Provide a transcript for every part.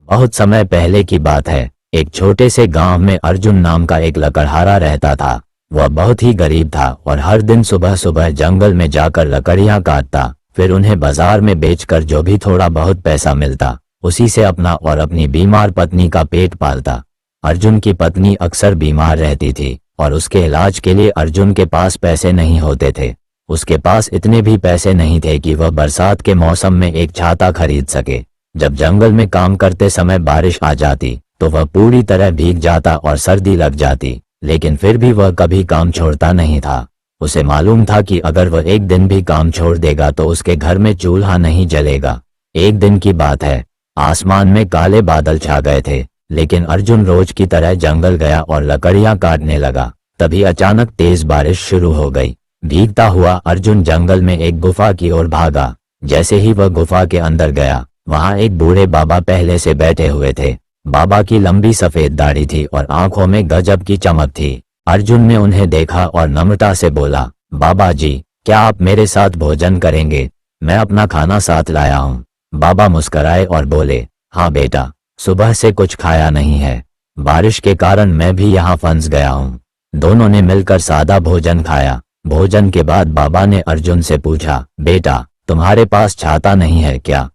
बहुत समय पहले की बात है। एक छोटे से गांव में अर्जुन नाम का एक लकड़हारा रहता था। वह बहुत ही गरीब था और हर दिन सुबह सुबह जंगल में जाकर लकड़ियां काटता, फिर उन्हें बाजार में बेचकर जो भी थोड़ा बहुत पैसा मिलता उसी से अपना और अपनी बीमार पत्नी का पेट पालता। अर्जुन की पत्नी अक्सर बीमार रहती थी और उसके इलाज के लिए अर्जुन के पास पैसे नहीं होते थे। उसके पास इतने भी पैसे नहीं थे कि वह बरसात के मौसम में एक छाता खरीद सके। जब जंगल में काम करते समय बारिश आ जाती तो वह पूरी तरह भीग जाता और सर्दी लग जाती, लेकिन फिर भी वह कभी काम छोड़ता नहीं था। उसे मालूम था कि अगर वह एक दिन भी काम छोड़ देगा तो उसके घर में चूल्हा नहीं जलेगा। एक दिन की बात है, आसमान में काले बादल छा गए थे, लेकिन अर्जुन रोज की तरह जंगल गया और लकड़ियां काटने लगा। तभी अचानक तेज बारिश शुरू हो गई। भीगता हुआ अर्जुन जंगल में एक गुफा की ओर भागा। जैसे ही वह गुफा के अंदर गया, वहां एक बूढ़े बाबा पहले से बैठे हुए थे। बाबा की लंबी सफेद दाढ़ी थी और आंखों में गजब की चमक थी। अर्जुन ने उन्हें देखा और नम्रता से बोला, बाबा जी, क्या आप मेरे साथ भोजन करेंगे? मैं अपना खाना साथ लाया हूँ। बाबा मुस्कराए और बोले, हाँ बेटा, सुबह से कुछ खाया नहीं है। बारिश के कारण मैं भी यहाँ फंस गया हूँ। दोनों ने मिलकर सादा भोजन खाया। भोजन के बाद बाबा ने अर्जुन से पूछा, बेटा, तुम्हारे पास छाता नहीं है क्या?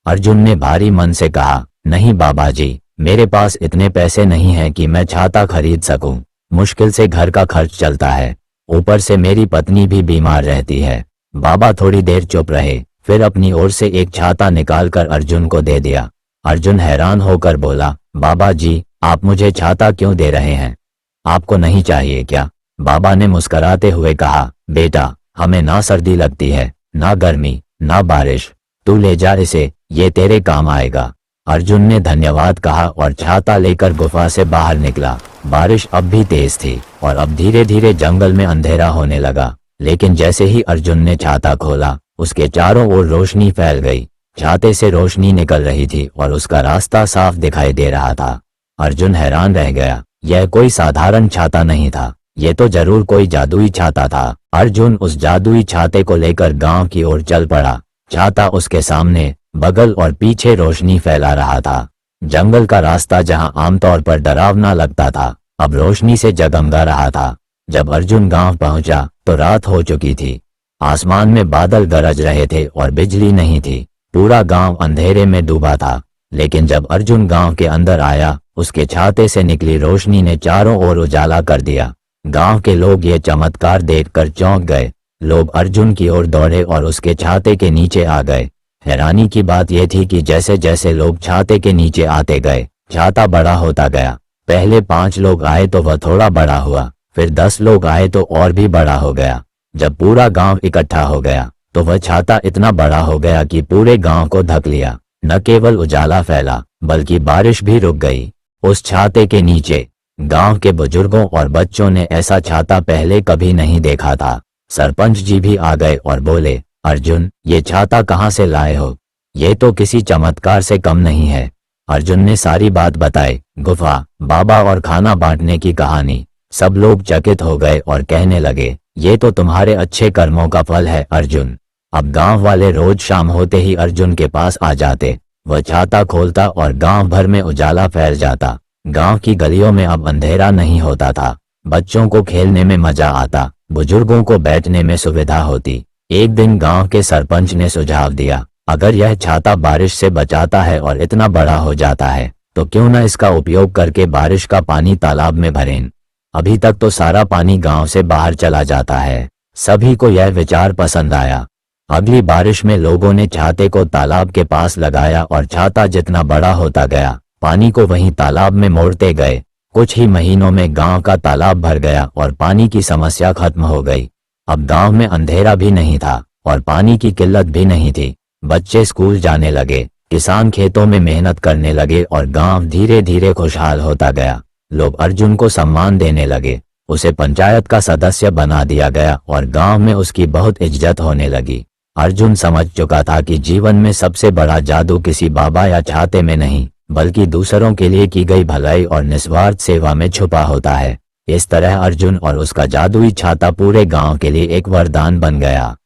अर्जुन ने भारी मन से कहा, नहीं बाबा जी, मेरे पास इतने पैसे नहीं हैं कि मैं छाता खरीद सकूं। मुश्किल से घर का खर्च चलता है, ऊपर से मेरी पत्नी भी बीमार रहती है। बाबा थोड़ी देर चुप रहे, फिर अपनी ओर से एक छाता निकालकर अर्जुन को दे दिया। अर्जुन हैरान होकर बोला, बाबा जी, आप मुझे छाता क्यों दे रहे हैं? आपको नहीं चाहिए क्या? बाबा ने मुस्कुराते हुए कहा, बेटा, हमें ना सर्दी लगती है, ना गर्मी, ना बारिश। तू ले जा इसे, ये तेरे काम आएगा। अर्जुन ने धन्यवाद कहा और छाता लेकर गुफा से बाहर निकला। बारिश अब भी तेज थी और अब धीरे धीरे जंगल में अंधेरा होने लगा। लेकिन जैसे ही अर्जुन ने छाता खोला, उसके चारों ओर रोशनी फैल गई। छाते से रोशनी निकल रही थी और उसका रास्ता साफ दिखाई दे रहा था। अर्जुन हैरान रह गया। यह कोई साधारण छाता नहीं था, ये तो जरूर कोई जादुई छाता था। अर्जुन उस जादुई छाते को लेकर गांव की ओर चल पड़ा। छाता उसके सामने, बगल और पीछे रोशनी फैला रहा था। जंगल का रास्ता जहां आमतौर पर डरावना लगता था, अब रोशनी से जगमगा रहा था। जब अर्जुन गांव पहुंचा तो रात हो चुकी थी। आसमान में बादल गरज रहे थे और बिजली नहीं थी। पूरा गांव अंधेरे में डूबा था। लेकिन जब अर्जुन गांव के अंदर आया, उसके छाते से निकली रोशनी ने चारों ओर उजाला कर दिया। गांव के लोग ये चमत्कार देखकर चौंक गए। लोग अर्जुन की ओर दौड़े और उसके छाते के नीचे आ गए। हैरानी की बात यह थी कि जैसे जैसे लोग छाते के नीचे आते गए, छाता बड़ा होता गया। पहले 5 लोग आए तो वह थोड़ा बड़ा हुआ, फिर 10 लोग आए तो और भी बड़ा हो गया। जब पूरा गांव इकट्ठा हो गया तो वह छाता इतना बड़ा हो गया कि पूरे गांव को ढक लिया। न केवल उजाला फैला, बल्कि बारिश भी रुक गई। उस छाते के नीचे गांव के बुजुर्गों और बच्चों ने ऐसा छाता पहले कभी नहीं देखा था। सरपंच जी भी आ गए और बोले, अर्जुन, ये छाता कहाँ से लाए हो? ये तो किसी चमत्कार से कम नहीं है। अर्जुन ने सारी बात बताई, गुफा, बाबा और खाना बांटने की कहानी। सब लोग चकित हो गए और कहने लगे, ये तो तुम्हारे अच्छे कर्मों का फल है अर्जुन। अब गांव वाले रोज शाम होते ही अर्जुन के पास आ जाते। वह छाता खोलता और गांव भर में उजाला फैल जाता। गांव की गलियों में अब अंधेरा नहीं होता था। बच्चों को खेलने में मजा आता, बुजुर्गों को बैठने में सुविधा होती। एक दिन गांव के सरपंच ने सुझाव दिया, अगर यह छाता बारिश से बचाता है और इतना बड़ा हो जाता है, तो क्यों न इसका उपयोग करके बारिश का पानी तालाब में भरें। अभी तक तो सारा पानी गांव से बाहर चला जाता है। सभी को यह विचार पसंद आया। अगली बारिश में लोगों ने छाते को तालाब के पास लगाया और छाता जितना बड़ा होता गया, पानी को वहीं तालाब में मोड़ते गए। कुछ ही महीनों में गांव का तालाब भर गया और पानी की समस्या खत्म हो गई। अब गांव में अंधेरा भी नहीं था और पानी की किल्लत भी नहीं थी। बच्चे स्कूल जाने लगे, किसान खेतों में मेहनत करने लगे और गांव धीरे धीरे खुशहाल होता गया। लोग अर्जुन को सम्मान देने लगे। उसे पंचायत का सदस्य बना दिया गया और गांव में उसकी बहुत इज्जत होने लगी। अर्जुन समझ चुका था कि जीवन में सबसे बड़ा जादू किसी बाबा या छाते में नहीं, बल्कि दूसरों के लिए की गई भलाई और निस्वार्थ सेवा में छुपा होता है। इस तरह अर्जुन और उसका जादुई छाता पूरे गांव के लिए एक वरदान बन गया।